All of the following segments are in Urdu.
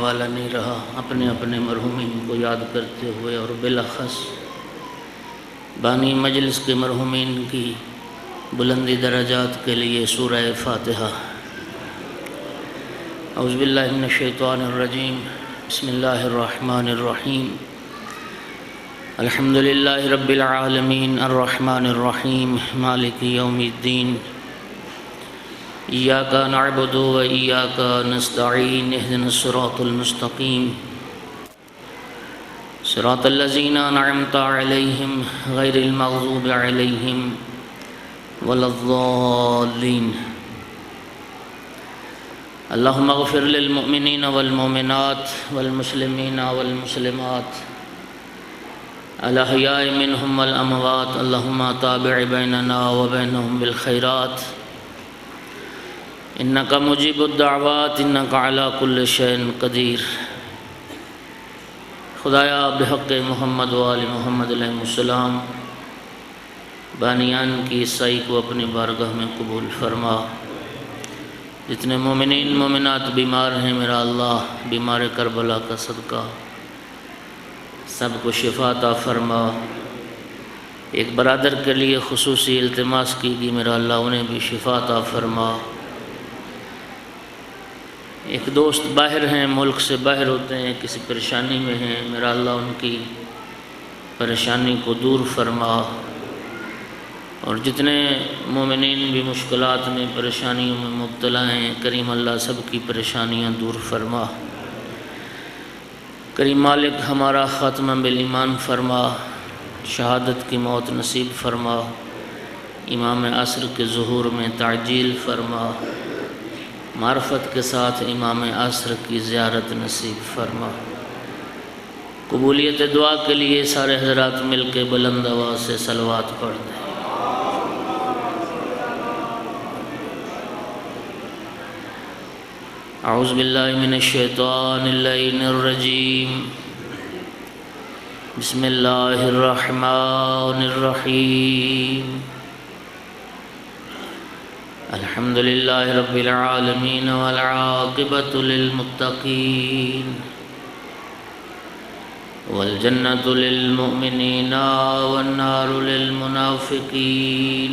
والا نہیں رہا، اپنے اپنے مرحومین کو یاد کرتے ہوئے اور بالاخص بانی مجلس کے مرحومین کی بلندی درجات کے لیے سورہ فاتحہ۔ اعوذ باللہ من الشیطان الرجیم، بسم اللہ الرحمن الرحیم۔ الحمدللہ رب العالمین الرحمن الرحیم مالک یوم الدین، ایاک نعبد و ایاک نستعین، اہدنا الصراط المستقیم، صراط الذین انعمت علیہم غیر المغضوب علیہم ولا الضالین۔ اللہم اغفر للمؤمنین والمؤمنات والمسلمین والمسلمات الاحیاء منہم والاموات، اللہم تابع بیننا وبینہم بالخیرات، انکا مجیب الدعوات، انکا علی کل شیء قدیر۔ خدایا بحق محمد و آل محمد علیہ السلام بانیان کی عیسائی کو اپنی بارگاہ میں قبول فرما۔ جتنے مومنین مومنات بیمار ہیں میرا اللہ، بیمار کربلا کا صدقہ سب کو شفا عطا فرما۔ ایک برادر کے لیے خصوصی التماس کی گئی، میرا اللہ انہیں بھی شفا عطا فرما۔ ایک دوست باہر ہیں، ملک سے باہر ہوتے ہیں، کسی پریشانی میں ہیں، میرا اللہ ان کی پریشانی کو دور فرما۔ اور جتنے مومنین بھی مشکلات میں پریشانیوں میں مبتلا ہیں، کریم اللہ سب کی پریشانیاں دور فرما۔ کریم مالک ہمارا خاتمہ بالایمان فرما، شہادت کی موت نصیب فرما، امام عصر کے ظہور میں تعجیل فرما، معرفت کے ساتھ امام عصر کی زیارت نصیب فرما۔ قبولیت دعا کے لیے سارے حضرات مل کے بلند آواز سے صلوات پڑھ دیں۔ اعوذ باللہ من الشیطان اللعین الرجیم، بسم اللہ الرحمن الرحیم۔ الحمدللہ رب العالمین والعاقبۃ للمتقین، والجنۃ للمؤمنین والنار للمنافقین۔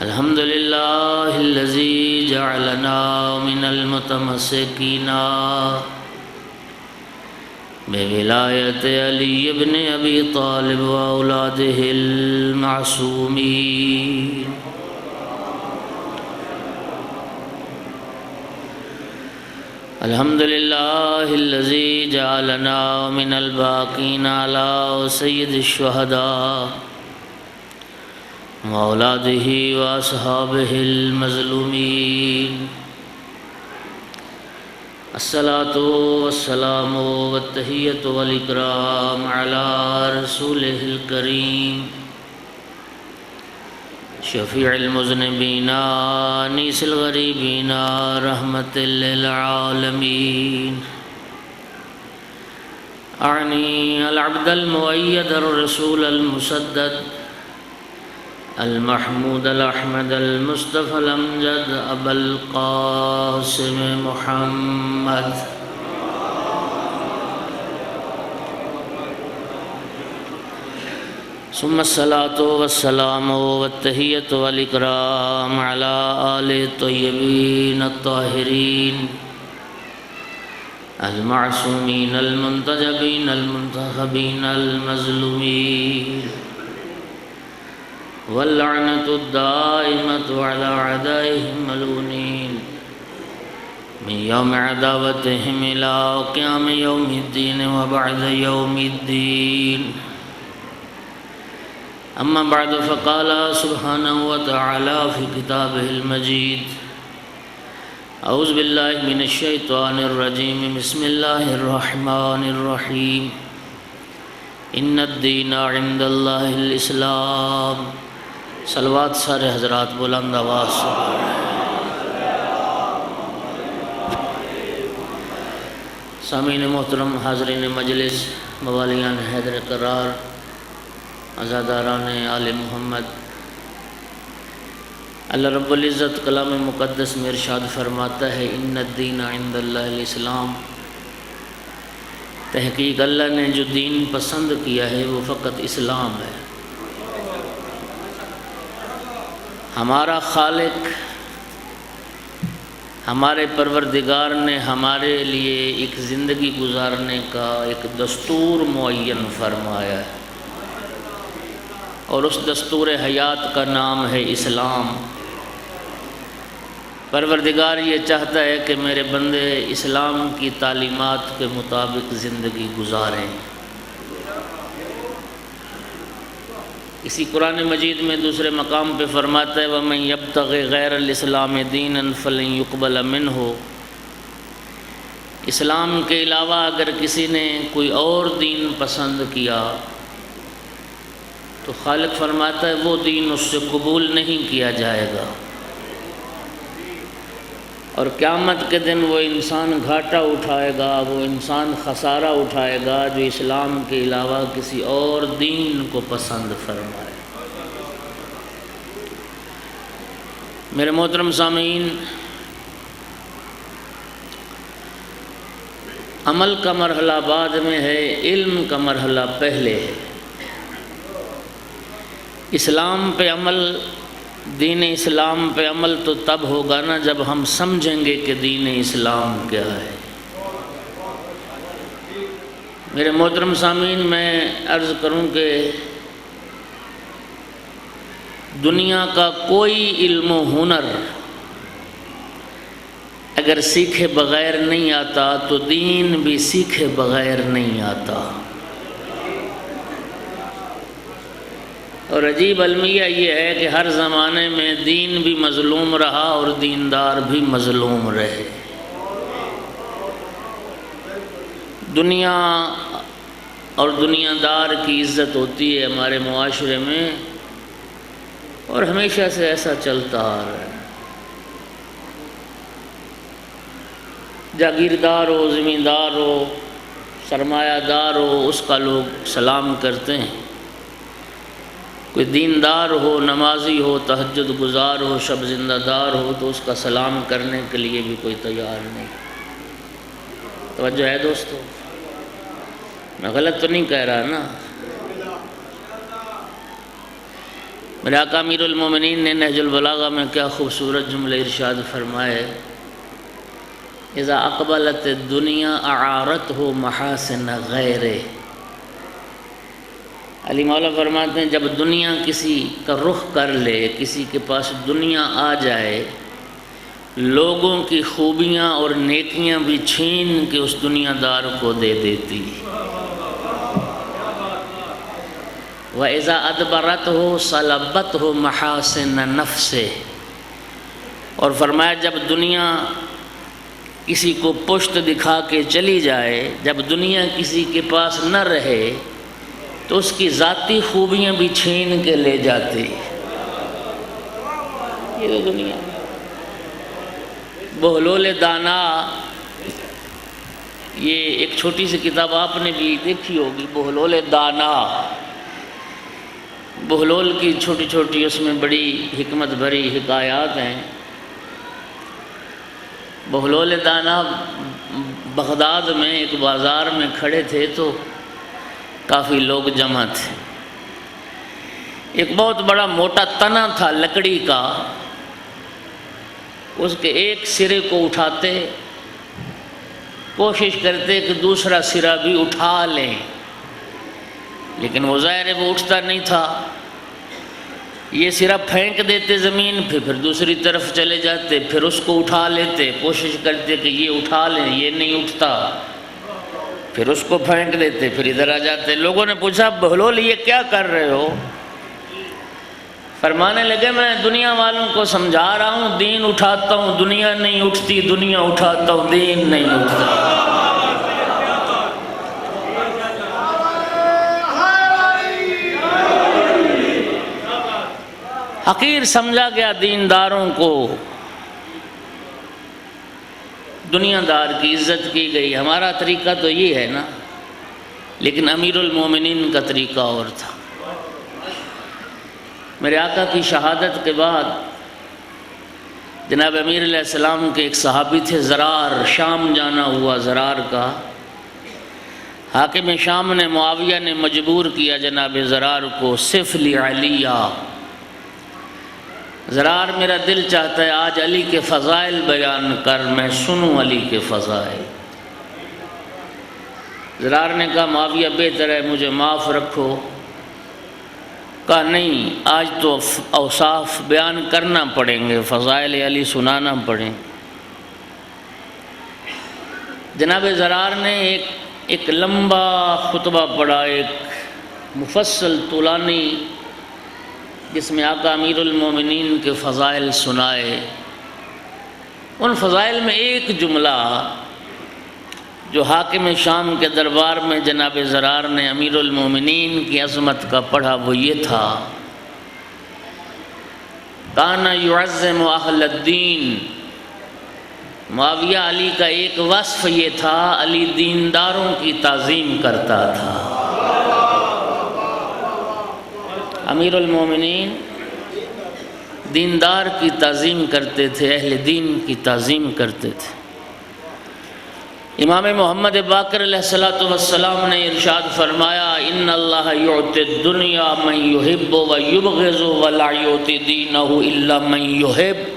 الحمدللہ الذی جعلنا من المتمسکین بولایت علی بن ابی طالب و اولادہ المعصومین۔ الحمدللہ الذی جعلنا من الباقین علی سید الشہداء و اولادہ و اصحابہ المظلومین۔ الصلاۃ والسلام والتحیۃ والاکرام علی رسولہ الکریم، شفیع المذنبین انیس الغریبین رحمۃ للعالمین۔ اعنی العبد المؤید الرسول المسدد المحمود الاحمد المصطفى الامجد ابا القاسم محمد ثم الصلاة والسلام والتحیۃ والاکرام علی آل الطیبین الطاہرین المعصومین المنتجبین المنتخبین المظلومین، واللعنۃ الدائمۃ علی اعدائهم ملعونین من یوم عداوتهم الی قیام یوم الدین وبعد یوم الدین۔ اما بعد فقال سبحانہ وتعالی فی کتابہ المجید، اعوذ باللہ من الشیطان الرجیم، بسم اللہ الرحمن الرحیم۔ ان الدین عند اللہ الاسلام۔ صلوات سارے حضرات بلند آواز سے۔ سامعین محترم، حاضرین مجلس، موالیان حیدر قرار، عزاداران آل محمد، اللہ رب العزت کلام مقدس میں ارشاد فرماتا ہے ان الدین عند اللہ الاسلام، تحقیق اللہ نے جو دین پسند کیا ہے وہ فقط اسلام ہے۔ ہمارا خالق، ہمارے پروردگار نے ہمارے لیے ایک زندگی گزارنے کا ایک دستور معین فرمایا ہے، اور اس دستور حیات کا نام ہے اسلام۔ پروردگار یہ چاہتا ہے کہ میرے بندے اسلام کی تعلیمات کے مطابق زندگی گزاریں۔ اسی قرآن مجید میں دوسرے مقام پہ فرماتا ہے وَمَن يَبْتَغِ غَيْرَ الْإِسْلَامِ دِينًا فَلَن يُقْبَلَ مِنْهُ، اسلام کے علاوہ اگر کسی نے کوئی اور دین پسند کیا تو خالق فرماتا ہے وہ دین اس سے قبول نہیں کیا جائے گا، اور قیامت کے دن وہ انسان گھاٹا اٹھائے گا، وہ انسان خسارہ اٹھائے گا جو اسلام کے علاوہ کسی اور دین کو پسند فرمائے۔ میرے محترم سامعین، عمل کا مرحلہ بعد میں ہے، علم کا مرحلہ پہلے ہے۔ اسلام پہ عمل، دین اسلام پہ عمل تو تب ہوگا نا جب ہم سمجھیں گے کہ دین اسلام کیا ہے۔ میرے محترم سامعین، میں عرض کروں کہ دنیا کا کوئی علم و ہنر اگر سیکھے بغیر نہیں آتا تو دین بھی سیکھے بغیر نہیں آتا۔ اور عجیب المیہ یہ ہے کہ ہر زمانے میں دین بھی مظلوم رہا اور دیندار بھی مظلوم رہے۔ دنیا اور دنیا دار کی عزت ہوتی ہے ہمارے معاشرے میں، اور ہمیشہ سے ایسا چلتا آ رہا ہے۔ جاگیردار ہو، زمیندار ہو، سرمایہ دار ہو، اس کا لوگ سلام کرتے ہیں۔ کوئی دیندار ہو، نمازی ہو، تہجد گزار ہو، شب زندہ دار ہو تو اس کا سلام کرنے کے لیے بھی کوئی تیار نہیں۔ توجہ ہے دوستو؟ میں غلط تو نہیں کہہ رہا نا؟ میرے آقا امیر المومنین نے نہج البلاغہ میں کیا خوبصورت جملے ارشاد فرمائے، اذا اقبلت الدنیا اعارتہ محاسن غیرہ۔ علی مولا فرماتے ہیں جب دنیا کسی کا رخ کر لے، کسی کے پاس دنیا آ جائے، لوگوں کی خوبیاں اور نیکیاں بھی چھین کے اس دنیا دار کو دے دیتی۔ وَإِذَا أَدْبَرَتْهُ صَلَبَتْهُ مَحَاسِنَ نَفْسِهِ، اور فرمایا جب دنیا کسی کو پشت دکھا کے چلی جائے، جب دنیا کسی کے پاس نہ رہے تو اس کی ذاتی خوبیاں بھی چھین کے لے جاتی۔ یہ تو دنیا۔ بہلول دانا، یہ ایک چھوٹی سی کتاب آپ نے بھی دیکھی ہوگی، بہلول دانا۔ بہلول کی چھوٹی چھوٹی اس میں بڑی حکمت بھری حکایات ہیں۔ بہلول دانا بغداد میں ایک بازار میں کھڑے تھے تو کافی لوگ جمع تھے۔ ایک بہت بڑا موٹا تنا تھا لکڑی کا، اس کے ایک سرے کو اٹھاتے، کوشش کرتے کہ دوسرا سرا بھی اٹھا لیں، لیکن وہ ظاہر ہے وہ اٹھتا نہیں تھا۔ یہ سرا پھینک دیتے زمین پہ، پھر دوسری طرف چلے جاتے، پھر اس کو اٹھا لیتے، کوشش کرتے کہ یہ اٹھا لیں، یہ نہیں اٹھتا، پھر اس کو پھینک دیتے، پھر ادھر آ جاتے۔ لوگوں نے پوچھا بہلول یہ کیا کر رہے ہو؟ فرمانے لگے میں دنیا والوں کو سمجھا رہا ہوں، دین اٹھاتا ہوں دنیا نہیں اٹھتی، دنیا اٹھاتا ہوں دین نہیں اٹھتا۔ حقیر سمجھا گیا دینداروں کو، دنیا دار کی عزت کی گئی۔ ہمارا طریقہ تو یہ ہے نا، لیکن امیر المومنین کا طریقہ اور تھا۔ میرے آقا کی شہادت کے بعد جناب امیر علیہ السلام کے ایک صحابی تھے زرار، شام جانا ہوا زرار کا۔ حاکم شام نے، معاویہ نے مجبور کیا جناب زرار کو، صف لی علیہ، زرار میرا دل چاہتا ہے آج علی کے فضائل بیان کر، میں سنوں علی کے فضائل۔ زرار نے کہا معاویہ بہتر ہے مجھے معاف رکھو۔ کہا نہیں، آج تو اوصاف بیان کرنا پڑیں گے، فضائل علی سنانا پڑیں۔ جناب زرار نے ایک لمبا خطبہ پڑھا، ایک مفصل طولانی، جس میں آقا امیر المومنین کے فضائل سنائے۔ ان فضائل میں ایک جملہ جو حاکم شام کے دربار میں جناب زرار نے امیر المومنین کی عظمت کا پڑھا وہ یہ تھا، کان یعظم اہل الدین۔ معاویہ علی کا ایک وصف یہ تھا، علی دینداروں کی تعظیم کرتا تھا۔ امیر المومنین دیندار کی تعظیم کرتے تھے، اہل دین کی تعظیم کرتے تھے۔ امام محمد باقر علیہ السلام نے ارشاد فرمایا، ان اللہ یعطی الدنیا من یحب و یبغض ولا یعطی دینہ الا من یحب۔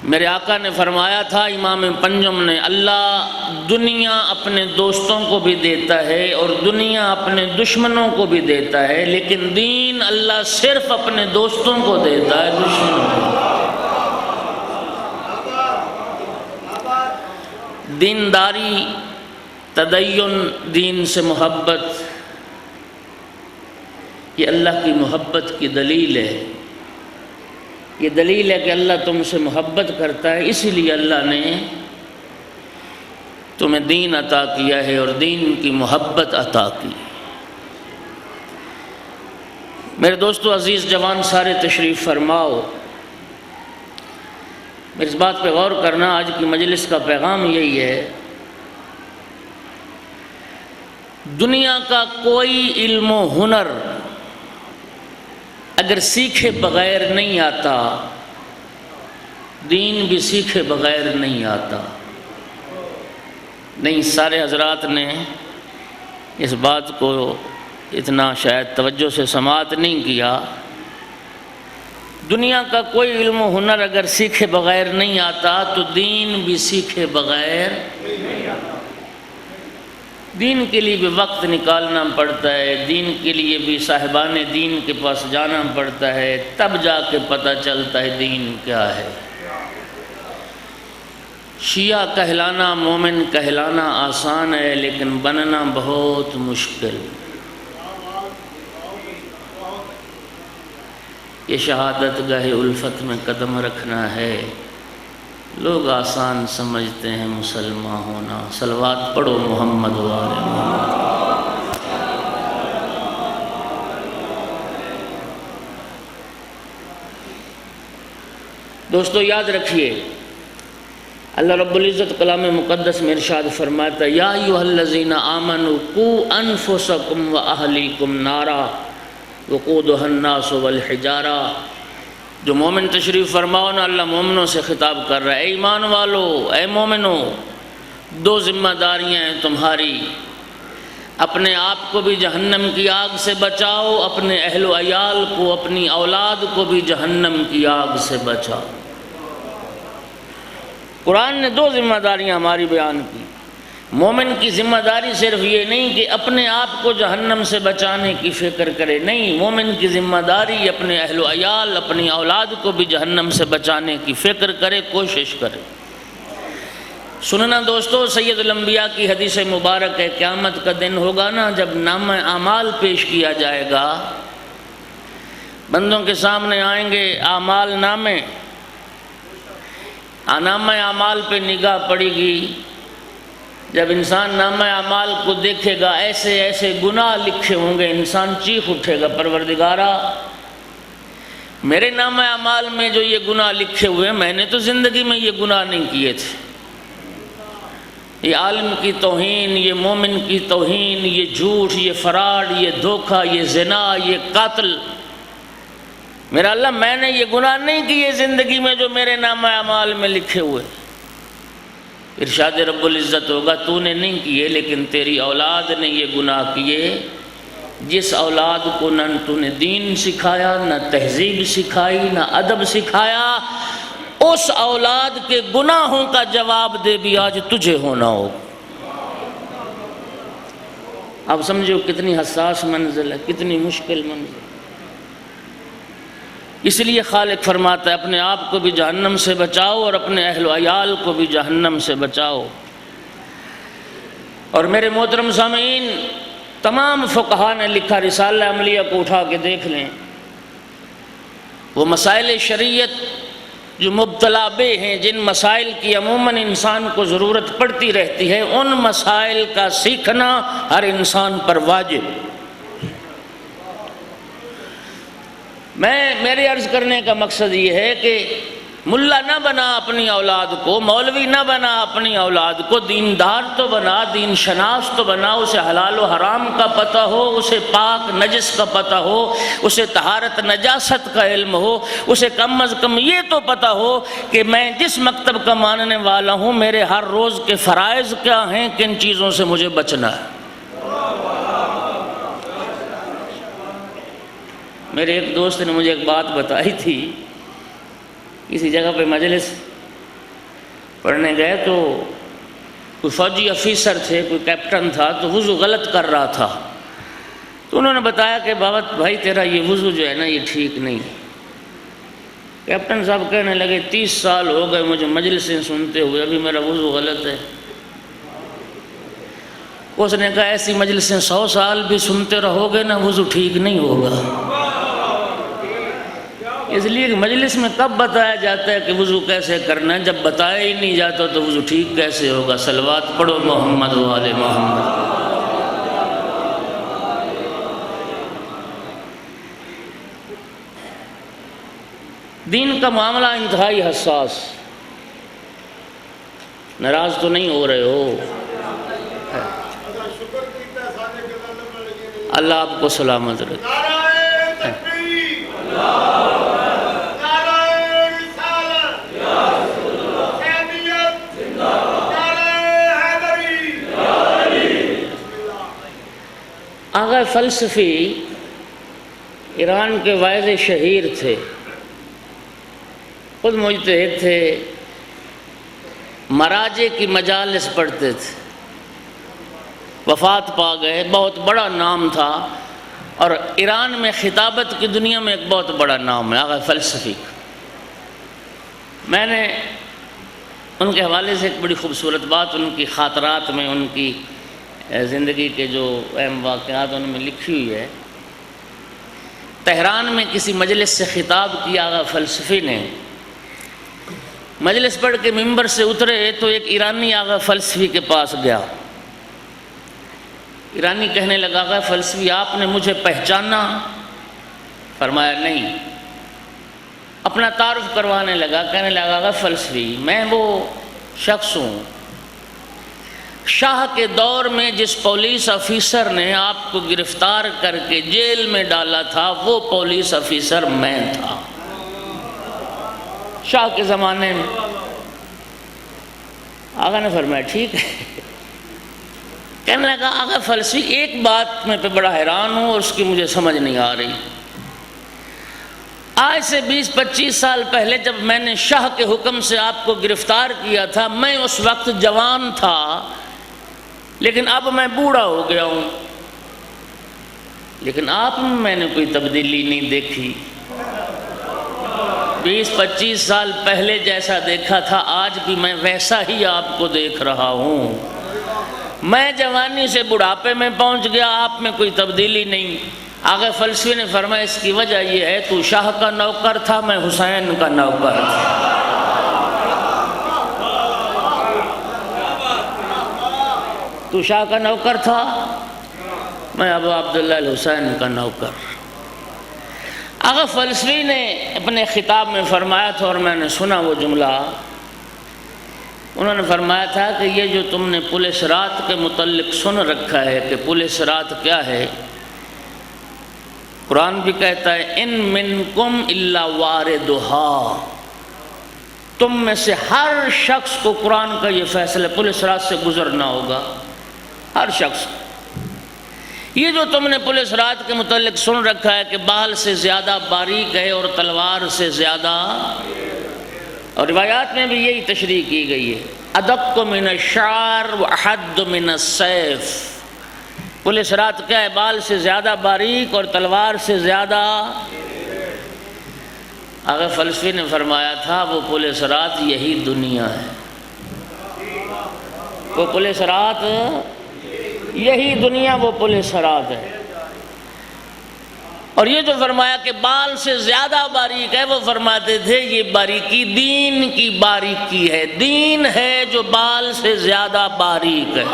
میرے آقا نے فرمایا تھا، امام پنجم نے، اللہ دنیا اپنے دوستوں کو بھی دیتا ہے اور دنیا اپنے دشمنوں کو بھی دیتا ہے، لیکن دین اللہ صرف اپنے دوستوں کو دیتا ہے، دشمنوں کو۔ دینداری، تدین، دین سے محبت، یہ اللہ کی محبت کی دلیل ہے۔ یہ دلیل ہے کہ اللہ تم سے محبت کرتا ہے، اسی لیے اللہ نے تمہیں دین عطا کیا ہے اور دین کی محبت عطا کی۔ میرے دوستو عزیز جوان سارے تشریف فرماؤ، اس بات پہ غور کرنا، آج کی مجلس کا پیغام یہی ہے، دنیا کا کوئی علم و ہنر اگر سیکھے بغیر نہیں آتا، دین بھی سیکھے بغیر نہیں آتا۔ نہیں، سارے حضرات نے اس بات کو اتنا شاید توجہ سے سماعت نہیں کیا۔ دنیا کا کوئی علم و ہنر اگر سیکھے بغیر نہیں آتا تو دین بھی سیکھے بغیر نہیں آتا۔ دین کے لیے بھی وقت نکالنا پڑتا ہے، دین کے لیے بھی صاحبان دین کے پاس جانا پڑتا ہے، تب جا کے پتہ چلتا ہے دین کیا ہے۔ شیعہ کہلانا، مومن کہلانا آسان ہے، لیکن بننا بہت مشکل۔ یہ شہادت گاہ الفت میں قدم رکھنا ہے، لوگ آسان سمجھتے ہیں مسلمان ہونا۔ صلوات پڑھو محمد و آل محمد۔ دوستو یاد رکھیے، اللہ رب العزت کلام مقدس میں ارشاد فرماتا ہے، یا ایھا الذین آمنوا قوا انفسکم واہلیکم نارا وقودھا الناس والحجارہ۔ جو مومن تشریف فرماؤ نا، اللہ مومنوں سے خطاب کر رہا ہے، اے ایمان والو، اے مومنو، دو ذمہ داریاں ہیں تمہاری، اپنے آپ کو بھی جہنم کی آگ سے بچاؤ، اپنے اہل و عیال کو، اپنی اولاد کو بھی جہنم کی آگ سے بچاؤ۔ قرآن نے دو ذمہ داریاں ہماری بیان کی۔ مومن کی ذمہ داری صرف یہ نہیں کہ اپنے آپ کو جہنم سے بچانے کی فکر کرے، نہیں، مومن کی ذمہ داری اپنے اہل و عیال، اپنی اولاد کو بھی جہنم سے بچانے کی فکر کرے، کوشش کرے۔ سننا دوستو، سید الانبیاء کی حدیث مبارک ہے، قیامت کا دن ہوگا نا، جب نامہ اعمال پیش کیا جائے گا، بندوں کے سامنے آئیں گے اعمال نامے، نامہ اعمال پہ نگاہ پڑے گی۔ جب انسان نامہ اعمال کو دیکھے گا، ایسے ایسے گناہ لکھے ہوں گے، انسان چیخ اٹھے گا، پروردگارا میرے نامہ اعمال میں جو یہ گناہ لکھے ہوئے ہیں، میں نے تو زندگی میں یہ گناہ نہیں کیے تھے۔ یہ عالم کی توہین، یہ مومن کی توہین، یہ جھوٹ، یہ فراڈ، یہ دھوکہ، یہ زنا، یہ قاتل، میرا اللہ میں نے یہ گناہ نہیں کیے زندگی میں جو میرے نامہ اعمال میں لکھے ہوئے۔ ارشاد رب العزت ہوگا تو نے نہیں کیے لیکن تیری اولاد نے یہ گناہ کیے، جس اولاد کو نہ تو نے دین سکھایا، نہ تہذیب سکھائی، نہ ادب سکھایا، اس اولاد کے گناہوں کا جواب دے بھی آج تجھے ہونا ہو۔ اب سمجھو کتنی حساس منزل ہے، کتنی مشکل منزل۔ اس لیے خالق فرماتا ہے اپنے آپ کو بھی جہنم سے بچاؤ اور اپنے اہل و عیال کو بھی جہنم سے بچاؤ۔ اور میرے محترم سامعین، تمام فقہا نے لکھا، رسالہ عملیہ کو اٹھا کے دیکھ لیں، وہ مسائل شریعت جو مبتلا بے ہیں، جن مسائل کی عموماً انسان کو ضرورت پڑتی رہتی ہے، ان مسائل کا سیکھنا ہر انسان پر واجب۔ میرے عرض کرنے کا مقصد یہ ہے کہ ملا نہ بنا اپنی اولاد کو، مولوی نہ بنا اپنی اولاد کو، دیندار تو بنا، دین شناس تو بنا، اسے حلال و حرام کا پتہ ہو، اسے پاک نجس کا پتہ ہو، اسے طہارت نجاست کا علم ہو، اسے کم از کم یہ تو پتہ ہو کہ میں جس مکتب کا ماننے والا ہوں میرے ہر روز کے فرائض کیا ہیں، کن چیزوں سے مجھے بچنا ہے۔ میرے ایک دوست نے مجھے ایک بات بتائی تھی، کسی جگہ پہ مجلس پڑھنے گئے تو کوئی فوجی افیسر تھے، کوئی کیپٹن تھا، تو وضو غلط کر رہا تھا، تو انہوں نے بتایا کہ بابا بھائی تیرا یہ وضو جو ہے نا یہ ٹھیک نہیں۔ کیپٹن صاحب کہنے لگے 30 سال ہو گئے مجھے مجلسیں سنتے ہوئے، ابھی میرا وضو غلط ہے۔ اس نے کہا ایسی مجلسیں 100 سال بھی سنتے رہو گے نا وضو ٹھیک نہیں ہوگا۔ اس لیے کہ مجلس میں کب بتایا جاتا ہے کہ وضو کیسے کرنا ہے، جب بتایا ہی نہیں جاتا تو وضو ٹھیک کیسے ہوگا۔ صلوات پڑھو محمد و آل محمد۔ دین کا معاملہ انتہائی حساس، ناراض تو نہیں ہو رہے ہو؟ اللہ آپ کو سلامت رکھے۔ آغا فلسفی ایران کے واعظ شہیر تھے، خود مجتہد تھے، مراجع کی مجالس پڑھتے تھے، وفات پا گئے، بہت بڑا نام تھا، اور ایران میں خطابت کی دنیا میں ایک بہت بڑا نام ہے آغا فلسفی کا۔ میں نے ان کے حوالے سے ایک بڑی خوبصورت بات ان کی خاطرات میں، ان کی زندگی کے جو اہم واقعات ان میں لکھی ہوئی ہے۔ تہران میں کسی مجلس سے خطاب کیا آغا فلسفی نے، مجلس پڑھ کے ممبر سے اترے تو ایک ایرانی آغا فلسفی کے پاس گیا۔ ایرانی کہنے لگا آغا فلسفی آپ نے مجھے پہچانا؟ فرمایا نہیں۔ اپنا تعارف کروانے لگا، کہنے لگا آغا فلسفی میں وہ شخص ہوں شاہ کے دور میں جس پولیس افیسر نے آپ کو گرفتار کر کے جیل میں ڈالا تھا، وہ پولیس افیسر میں تھا شاہ کے زمانے میں۔ آغا نے فرمایا ٹھیک ہے۔ کہنے لگا آغا فلسفی ایک بات میں پہ بڑا حیران ہوں اور اس کی مجھے سمجھ نہیں آ رہی۔ آج سے 20-25 سال پہلے جب میں نے شاہ کے حکم سے آپ کو گرفتار کیا تھا، میں اس وقت جوان تھا، لیکن اب میں بوڑھا ہو گیا ہوں، لیکن آپ میں میں نے کوئی تبدیلی نہیں دیکھی۔ 20-25 سال پہلے جیسا دیکھا تھا آج بھی میں ویسا ہی آپ کو دیکھ رہا ہوں۔ میں جوانی سے بڑھاپے میں پہنچ گیا، آپ میں کوئی تبدیلی نہیں۔ آغا فلسفی نے فرمایا اس کی وجہ یہ ہے تو شاہ کا نوکر تھا، میں حسین کا نوکر تھا۔ تو شاہ کا نوکر تھا، میں ابو عبداللہ الحسین کا نوکر۔ آغا فلسفی نے اپنے خطاب میں فرمایا تھا، اور میں نے سنا وہ جملہ، انہوں نے فرمایا تھا کہ یہ جو تم نے پل صراط کے متعلق سن رکھا ہے کہ پل صراط کیا ہے، قرآن بھی کہتا ہے ان منکم الا واردھا، تم میں سے ہر شخص کو قرآن کا یہ فیصلہ پل صراط سے گزرنا ہوگا، ہر شخص کو۔ یہ جو تم نے پل صراط کے متعلق سن رکھا ہے کہ بال سے زیادہ باریک ہے اور تلوار سے زیادہ، اور روایات میں بھی یہی تشریح کی گئی ہے، ادق من الشعر واحد من السیف۔ پل صراط کیا ہے؟ بال سے زیادہ باریک اور تلوار سے زیادہ۔ آغا فلسفی نے فرمایا تھا وہ پل صراط یہی دنیا ہے، وہ پل صراط یہی دنیا، وہ پل صراط ہے۔ اور یہ جو فرمایا کہ بال سے زیادہ باریک ہے، وہ فرماتے تھے یہ باریکی دین کی باریکی ہے، دین ہے جو بال سے زیادہ باریک ہے۔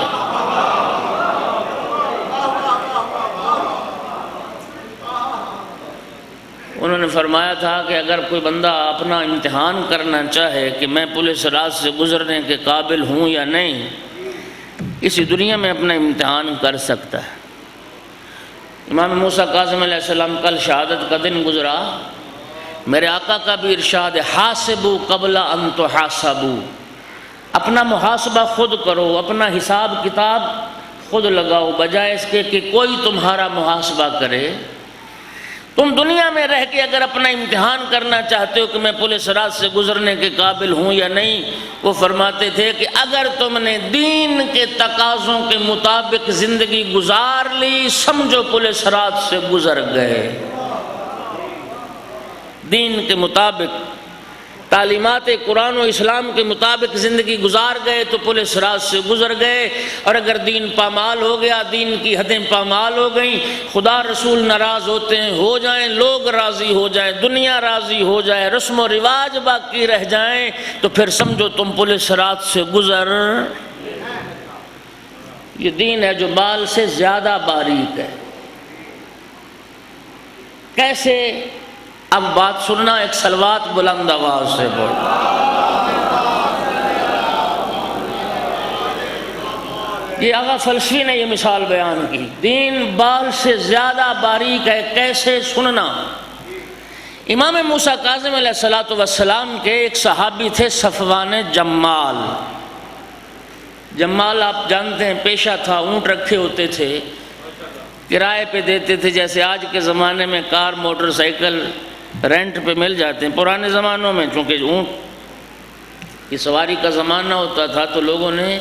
انہوں نے فرمایا تھا کہ اگر کوئی بندہ اپنا امتحان کرنا چاہے کہ میں پل صراط سے گزرنے کے قابل ہوں یا نہیں، اسی دنیا میں اپنا امتحان کر سکتا ہے۔ امام موسیٰ کاظم علیہ السلام کل شہادت کا دن گزرا، میرے آقا کا بھی ارشاد ہے حاسبوا قبل ان تحاسبوا، اپنا محاسبہ خود کرو، اپنا حساب کتاب خود لگاؤ، بجائے اس کے کہ کوئی تمہارا محاسبہ کرے۔ تم دنیا میں رہ کے اگر اپنا امتحان کرنا چاہتے ہو کہ میں پل صراط سے گزرنے کے قابل ہوں یا نہیں، وہ فرماتے تھے کہ اگر تم نے دین کے تقاضوں کے مطابق زندگی گزار لی، سمجھو پل صراط سے گزر گئے۔ دین کے مطابق، تعلیمات قرآن و اسلام کے مطابق زندگی گزار گئے تو پل صراط سے گزر گئے۔ اور اگر دین پامال ہو گیا، دین کی حدیں پامال ہو گئیں، خدا رسول ناراض ہوتے ہیں، ہو جائیں، لوگ راضی ہو جائیں، دنیا راضی ہو جائے، رسم و رواج باقی رہ جائیں، تو پھر سمجھو تم پل صراط سے گزر۔ یہ دین ہے جو بال سے زیادہ باریک ہے۔ کیسے؟ اب بات سننا، ایک صلوات بلند آواز سے بول۔ یہ آغا فلسفی نے یہ مثال بیان کی، دین بال سے زیادہ باریک ہے۔ کیسے؟ سننا۔ امام موسیٰ کاظم علیہ السلام کے ایک صحابی تھے صفوان جمال۔ جمال آپ جانتے ہیں پیشہ تھا، اونٹ رکھے ہوتے تھے، کرائے پہ دیتے تھے، جیسے آج کے زمانے میں کار موٹر سائیکل رینٹ پہ مل جاتے ہیں۔ پرانے زمانوں میں چونکہ اونٹ کی سواری کا زمانہ ہوتا تھا تو لوگوں نے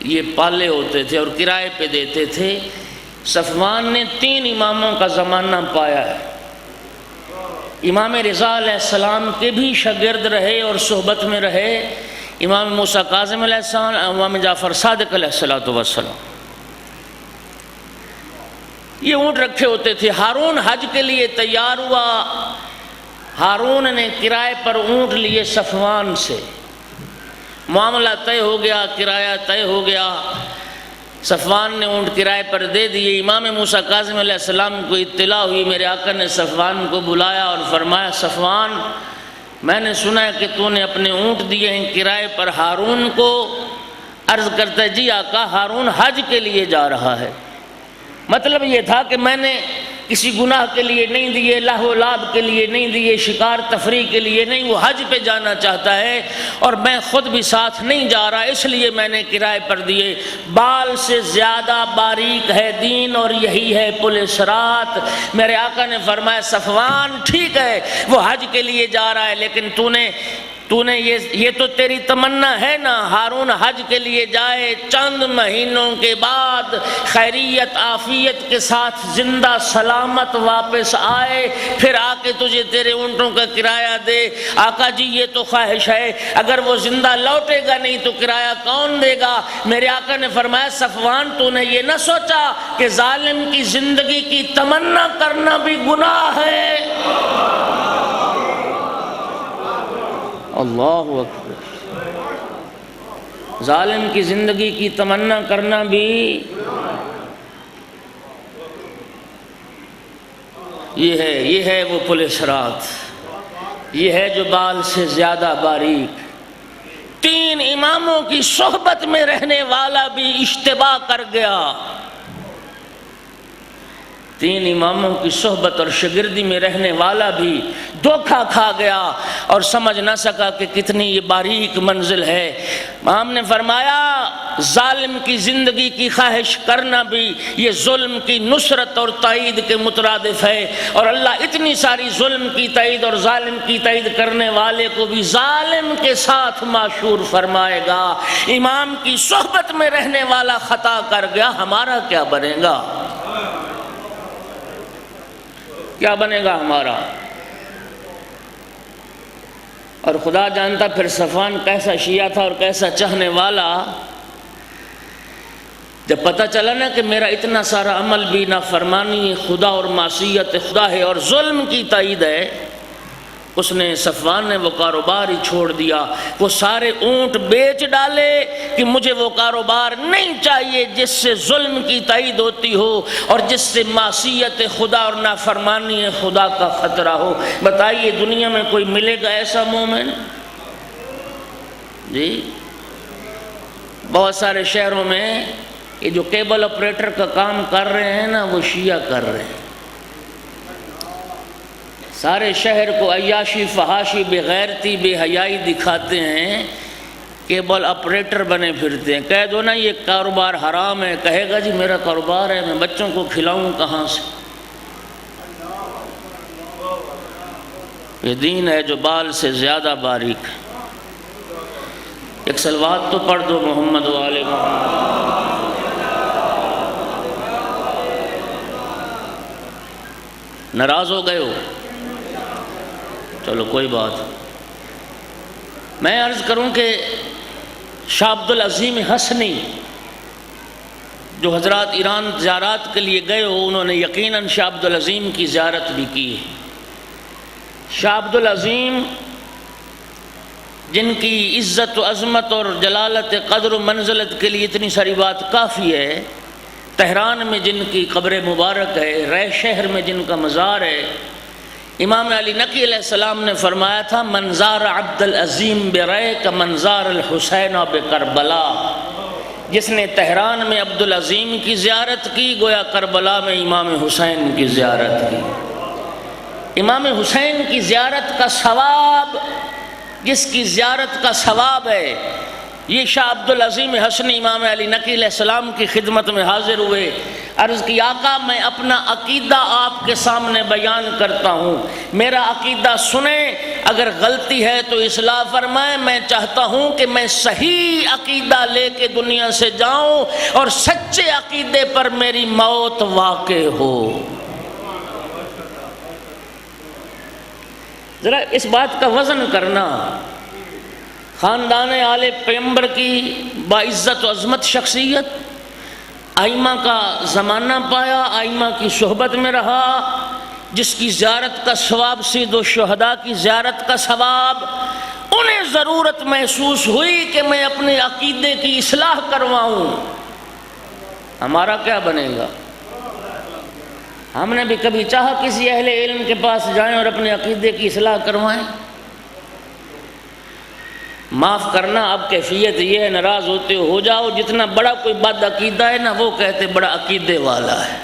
یہ پالے ہوتے تھے اور کرائے پہ دیتے تھے۔ صفوان نے 3 اماموں کا زمانہ پایا ہے۔ امام رضا علیہ السلام کے بھی شاگرد رہے اور صحبت میں رہے، امام موسیٰ کاظم علیہ السلام، امام جعفر صادق علیہ السلام۔ یہ اونٹ رکھے ہوتے تھے۔ ہارون حج کے لیے تیار ہوا، ہارون نے کرائے پر اونٹ لیے صفوان سے، معاملہ طے ہو گیا، کرایہ طے ہو گیا، صفوان نے اونٹ کرائے پر دے دیے۔ امام موسیٰ کاظم علیہ السلام کو اطلاع ہوئی، میرے آقا نے صفوان کو بلایا اور فرمایا صفوان، میں نے سنا ہے کہ تو نے اپنے اونٹ دیے ہیں کرائے پر ہارون کو۔ عرض کرتا ہے جی آقا، ہارون حج کے لیے جا رہا ہے۔ مطلب یہ تھا کہ میں نے کسی گناہ کے لیے نہیں دیے، لہو و لعب کے لیے نہیں دیے، شکار تفریح کے لیے نہیں، وہ حج پہ جانا چاہتا ہے اور میں خود بھی ساتھ نہیں جا رہا، اس لیے میں نے کرائے پر دیے۔ بال سے زیادہ باریک ہے دین اور یہی ہے پل صراط۔ میرے آقا نے فرمایا صفوان ٹھیک ہے وہ حج کے لیے جا رہا ہے، لیکن تو نے یہ تو تیری تمنا ہے نا، ہارون حج کے لیے جائے، چند مہینوں کے بعد خیریت عافیت کے ساتھ زندہ سلامت واپس آئے، پھر آ کے تجھے تیرے اونٹوں کا کرایہ دے۔ آقا جی یہ تو خواہش ہے، اگر وہ زندہ لوٹے گا نہیں تو کرایہ کون دے گا؟ میرے آقا نے فرمایا صفوان تو نے یہ نہ سوچا کہ ظالم کی زندگی کی تمنا کرنا بھی گناہ ہے؟ اللہ اکبر۔ ظالم کی زندگی کی تمنا کرنا بھی، یہ ہے وہ پل صراط، یہ ہے جو بال سے زیادہ باریک۔ 3 اماموں کی صحبت میں رہنے والا بھی اشتباہ کر گیا، 3 اماموں کی صحبت اور شاگردی میں رہنے والا بھی دھوکہ کھا گیا اور سمجھ نہ سکا کہ کتنی یہ باریک منزل ہے۔ امام نے فرمایا ظالم کی زندگی کی خواہش کرنا بھی یہ ظلم کی نصرت اور تائید کے مترادف ہے، اور اللہ اتنی ساری ظلم کی تائید اور ظالم کی تائید کرنے والے کو بھی ظالم کے ساتھ معشور فرمائے گا۔ امام کی صحبت میں رہنے والا خطا کر گیا، ہمارا کیا بنے گا؟ کیا بنے گا ہمارا؟ اور خدا جانتا پھر صفوان کیسا شیعہ تھا اور کیسا چاہنے والا۔ جب پتہ چلا نا کہ میرا اتنا سارا عمل بھی نافرمانی خدا اور معصیت خدا ہے اور ظلم کی تائید ہے، اس نے صفوان نے وہ کاروبار ہی چھوڑ دیا، وہ سارے اونٹ بیچ ڈالے کہ مجھے وہ کاروبار نہیں چاہیے جس سے ظلم کی تائید ہوتی ہو اور جس سے معصیت خدا اور نافرمانی خدا کا خطرہ ہو۔ بتائیے دنیا میں کوئی ملے گا ایسا مومن؟ جی بہت سارے شہروں میں یہ جو کیبل آپریٹر کا کام کر رہے ہیں نا، وہ شیعہ کر رہے ہیں۔ سارے شہر کو عیاشی فحاشی بے غیرتی بے حیائی دکھاتے ہیں، کیبل آپریٹر بنے پھرتے ہیں۔ کہہ دو نا یہ کاروبار حرام ہے، کہے گا جی میرا کاروبار ہے، میں بچوں کو کھلاؤں کہاں سے؟ یہ دین ہے جو بال سے زیادہ باریک ہے۔ ایک صلوات تو پڑھ دو محمد و آل محمد۔ ناراض ہو گئے ہو؟ چلو کوئی بات۔ میں عرض کروں کہ شاہ عبدالعظیم حسنی جو حضرات ایران زیارات کے لیے گئے ہو، انہوں نے یقیناً شاہ عبدالعظیم کی زیارت بھی کی ہے۔ شاہ عبدالعظیم جن کی عزت و عظمت اور جلالت قدر و منزلت کے لیے اتنی ساری بات کافی ہے، تہران میں جن کی قبر مبارک ہے، رے شہر میں جن کا مزار ہے، امام علی نقی علیہ السلام نے فرمایا تھا منظار عبدالعظیم برے کا منظار الحسین بکربلا۔ جس نے تہران میں عبدالعظیم کی زیارت کی گویا کربلا میں امام حسین کی زیارت کی۔ امام حسین کی زیارت کا ثواب، جس کی زیارت کا ثواب ہے، یہ شاہ عبدالعظیم حسنی امام علی نقی علیہ السلام کی خدمت میں حاضر ہوئے، عرض کی آقا میں اپنا عقیدہ آپ کے سامنے بیان کرتا ہوں، میرا عقیدہ سنیں، اگر غلطی ہے تو اصلاح فرمائیں، میں چاہتا ہوں کہ میں صحیح عقیدہ لے کے دنیا سے جاؤں اور سچے عقیدے پر میری موت واقع ہو۔ ذرا اس بات کا وزن کرنا، خاندان آل پیغمبر کی باعزت و عظمت شخصیت، ائمہ کا زمانہ پایا، ائمہ کی صحبت میں رہا، جس کی زیارت کا ثواب سید و شہداء کی زیارت کا ثواب، انہیں ضرورت محسوس ہوئی کہ میں اپنے عقیدے کی اصلاح کرواؤں۔ ہمارا کیا بنے گا؟ ہم نے بھی کبھی چاہا کسی اہل علم کے پاس جائیں اور اپنے عقیدے کی اصلاح کروائیں؟ معاف کرنا، اب کیفیت یہ ہے ناراض ہوتے ہو جاؤ، جتنا بڑا کوئی بد عقیدہ ہے نا وہ کہتے بڑا عقیدے والا ہے۔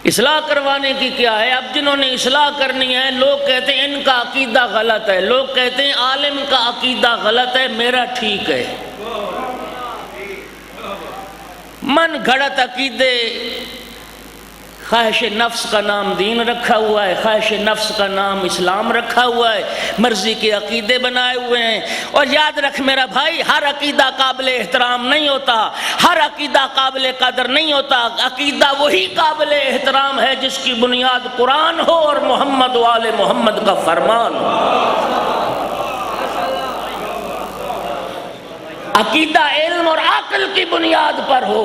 اصلاح کروانے کی کیا ہے؟ اب جنہوں نے اصلاح کرنی ہے لوگ کہتے ہیں ان کا عقیدہ غلط ہے، لوگ کہتے ہیں عالم کا عقیدہ غلط ہے، میرا ٹھیک ہے۔ من گھڑت عقیدے، خواہش نفس کا نام دین رکھا ہوا ہے، خواہش نفس کا نام اسلام رکھا ہوا ہے، مرضی کے عقیدے بنائے ہوئے ہیں۔ اور یاد رکھ میرا بھائی، ہر عقیدہ قابل احترام نہیں ہوتا، ہر عقیدہ قابل قدر نہیں ہوتا۔ عقیدہ وہی قابل احترام ہے جس کی بنیاد قرآن ہو اور محمد و آل محمد کا فرمان ہو۔ عقیدہ علم اور عقل کی بنیاد پر ہو۔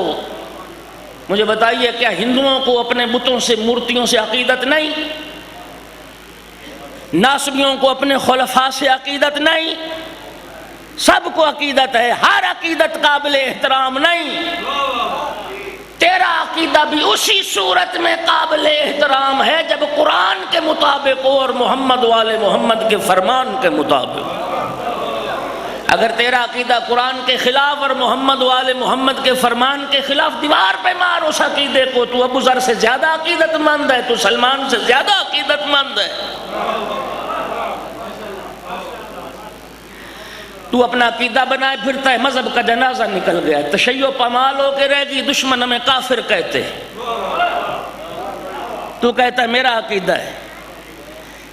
مجھے بتائیے کیا ہندوؤں کو اپنے بتوں سے مورتیوں سے عقیدت نہیں؟ ناصبیوں کو اپنے خلفاء سے عقیدت نہیں؟ سب کو عقیدت ہے، ہر عقیدت قابل احترام نہیں۔ تیرا عقیدہ بھی اسی صورت میں قابل احترام ہے جب قرآن کے مطابق ہو اور محمد والے محمد کے فرمان کے مطابق۔ اگر تیرا عقیدہ قرآن کے خلاف اور محمد و آل محمد کے فرمان کے خلاف، دیوار پہ مار اس عقیدے کو. تو ابو ذر سے زیادہ عقیدت مند ہے، تو سلمان سے زیادہ عقیدت مند ہے. تو اپنا عقیدہ بنائے پھرتا ہے، مذہب کا جنازہ نکل گیا، تشیع پامال ہو کے رہ گئی، دشمن ہمیں کافر کہتے. تو کہتا ہے میرا عقیدہ ہے.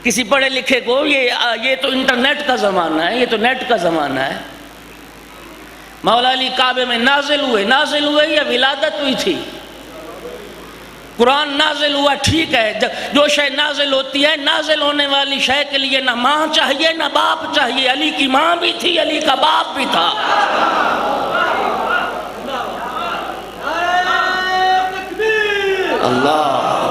کسی پڑھے لکھے کو یہ تو انٹرنیٹ کا زمانہ ہے، یہ تو نیٹ کا زمانہ ہے. مولا علی کعبے میں نازل ہوئے یا ولادت ہوئی تھی؟ قرآن نازل ہوا، ٹھیک ہے. جو شے نازل ہوتی ہے، نازل ہونے والی شے کے لیے نہ ماں چاہیے نہ باپ چاہیے. علی کی ماں بھی تھی، علی کا باپ بھی تھا. اللہ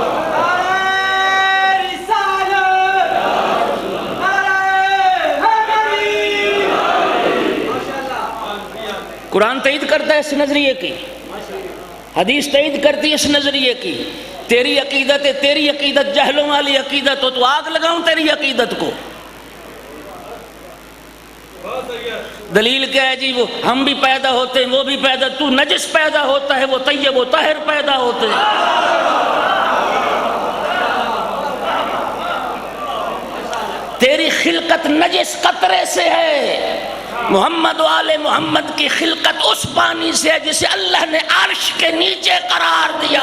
قرآن تائید کرتا ہے اس نظریے کی، حدیث تائید کرتی ہے اس نظریے کی. تیری عقیدت ہے، تیری عقیدت جہلوں والی عقیدت ہو تو آگ لگاؤں تیری عقیدت کو. دلیل کیا ہے جی؟ وہ ہم بھی پیدا ہوتے ہیں، وہ بھی پیدا، تو نجس پیدا ہوتا ہے، وہ طیب و طاہر پیدا ہوتے ہیں. تیری خلقت نجس قطرے سے ہے، محمد و آل محمد کی خلقت اس پانی سے ہے جسے اللہ نے عرش کے نیچے قرار دیا.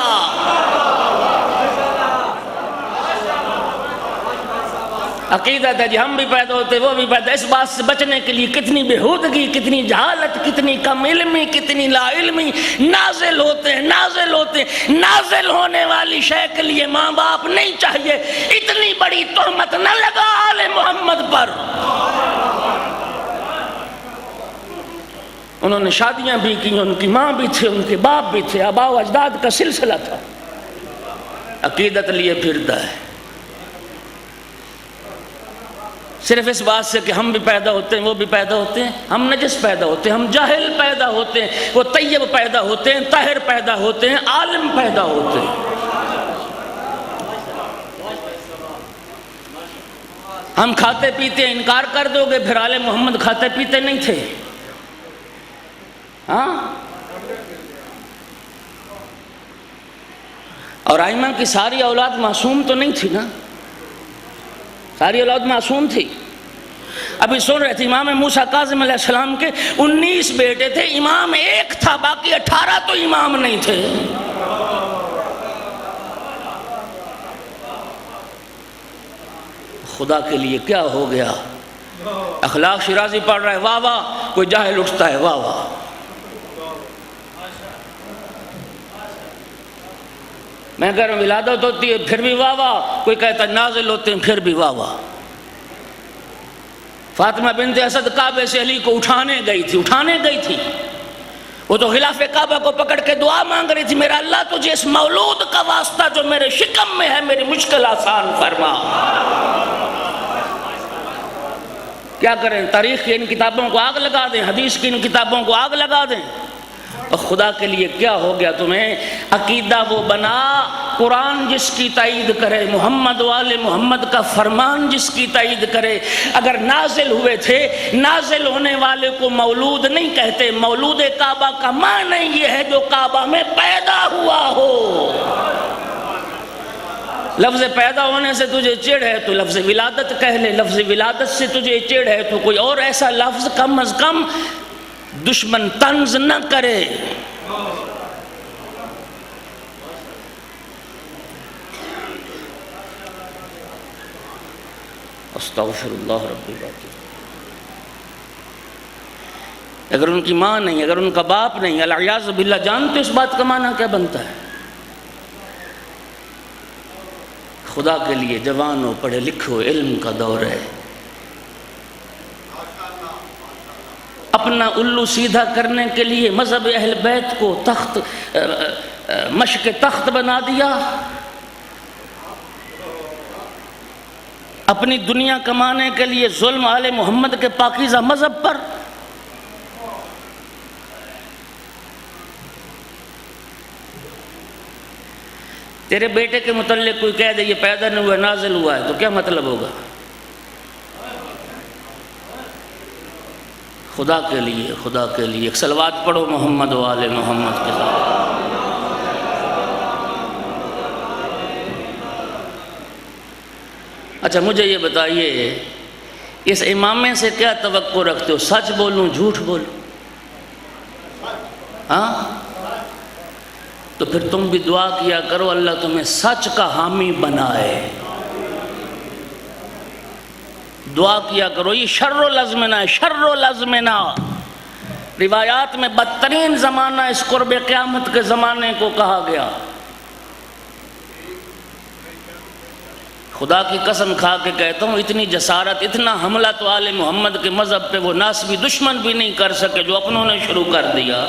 عقیدت ہے جی ہم بھی پیدا ہوتے وہ بھی پیدا. اس بات سے بچنے کے لیے کتنی بےہودگی، کتنی جہالت، کتنی کم علمی، کتنی لا علمی. نازل ہوتے ہیں، نازل ہوتے ہیں. نازل ہونے والی شے کے لیے ماں باپ نہیں چاہیے. اتنی بڑی تہمت نہ لگا آل محمد پر. انہوں نے شادیاں بھی کی، ان کی ماں بھی تھے، ان کے باپ بھی تھے، آباء و اجداد کا سلسلہ تھا. عقیدت لیے پھرتا ہے صرف اس بات سے کہ ہم بھی پیدا ہوتے ہیں، وہ بھی پیدا ہوتے ہیں. ہم نجس پیدا ہوتے ہیں، ہم جاہل پیدا ہوتے ہیں، وہ طیب پیدا ہوتے ہیں، طاہر پیدا ہوتے ہیں، عالم پیدا ہوتے ہیں. ہم کھاتے پیتے ہیں، انکار کر دو گے پھر آل محمد کھاتے پیتے نہیں تھے. ہاں، اور ائمہ کی ساری اولاد معصوم تو نہیں تھی نا، ساری اولاد معصوم تھی. ابھی سن رہے تھے امام موسیٰ کاظم علیہ السلام کے 19 بیٹے تھے، امام ایک تھا، باقی 18 تو امام نہیں تھے. خدا کے لیے کیا ہو گیا. اخلاق شیرازی پڑھ رہا ہے واہ واہ، کوئی جاہل اٹھتا ہے واہ واہ. میں کہہ رہا ہوں ولادت ہوتی ہے پھر بھی واہ واہ، کوئی کہتا ہے نازل ہوتے ہیں پھر بھی واہ واہ. فاطمہ بنت اسد کعبے سے علی کو اٹھانے گئی تھی. وہ تو غلاف کعبہ کو پکڑ کے دعا مانگ رہی تھی، میرا اللہ تجھے اس مولود کا واسطہ جو میرے شکم میں ہے میری مشکل آسان فرما. کیا کریں؟ تاریخ کی ان کتابوں کو آگ لگا دیں، حدیث کی ان کتابوں کو آگ لگا دیں. اور خدا کے لیے کیا ہو گیا تمہیں؟ عقیدہ وہ بنا قرآن جس کی تائید کرے، محمد والے محمد کا فرمان جس کی تائید کرے. اگر نازل ہوئے تھے، نازل ہونے والے کو مولود نہیں کہتے. مولود کعبہ کا معنی یہ ہے جو کعبہ میں پیدا ہوا ہو. لفظ پیدا ہونے سے تجھے چڑ ہے تو لفظ ولادت کہہ لے، لفظ ولادت سے تجھے چڑ ہے تو کوئی اور ایسا لفظ کم از کم دشمن طنز نہ کرے. استغفر اللہ ربی العظیم. اگر ان کی ماں نہیں، اگر ان کا باپ نہیں، العیاذ باللہ، جانتے اس بات کا معنی کیا بنتا ہے؟ خدا کے لیے جوانوں، پڑھے لکھو، علم کا دور ہے. اپنا الو سیدھا کرنے کے لیے مذہب اہل بیت کو تخت مشق تخت بنا دیا. اپنی دنیا کمانے کے لیے ظلم آل محمد کے پاکیزہ مذہب پر. تیرے بیٹے کے متعلق کوئی کہہ دے یہ پیدا نہیں ہوا نازل ہوا ہے تو کیا مطلب ہوگا؟ خدا کے لیے ایک صلوات پڑھو محمد و آل محمد کے ساتھ۔ اچھا مجھے یہ بتائیے، اس امامے سے کیا توقع رکھتے ہو؟ سچ بولوں جھوٹ بولوں؟ ہاں؟ تو پھر تم بھی دعا کیا کرو اللہ تمہیں سچ کا حامی بنائے، دعا کیا کرو۔ یہ شر الازمنہ ہے، شر الازمنہ، روایات میں بدترین زمانہ اس قرب قیامت کے زمانے کو کہا گیا۔ خدا کی قسم کھا کے کہتا ہوں، اتنی جسارت، اتنا حملہ تو آل محمد کے مذہب پہ وہ ناسبی دشمن بھی نہیں کر سکے جو اپنوں نے شروع کر دیا۔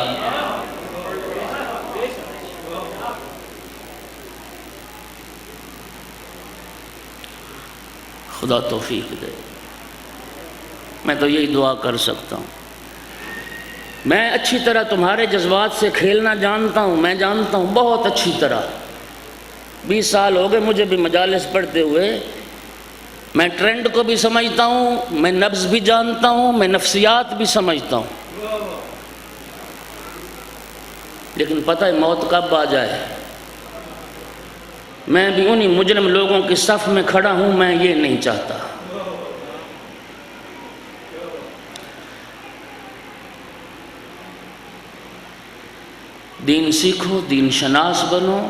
خدا توفیق دے۔ میں تو یہی دعا کر سکتا ہوں۔ میں اچھی طرح تمہارے جذبات سے کھیلنا جانتا ہوں، میں جانتا ہوں بہت اچھی طرح۔ 20 سال ہو گئے مجھے بھی مجالس پڑھتے ہوئے، میں ٹرینڈ کو بھی سمجھتا ہوں، میں نبض بھی جانتا ہوں، میں نفسیات بھی سمجھتا ہوں، لیکن پتہ ہے موت کب آ جائے۔ میں بھی انہی مجرم لوگوں کی صف میں کھڑا ہوں، میں یہ نہیں چاہتا۔ دین سیکھو، دین شناس بنو،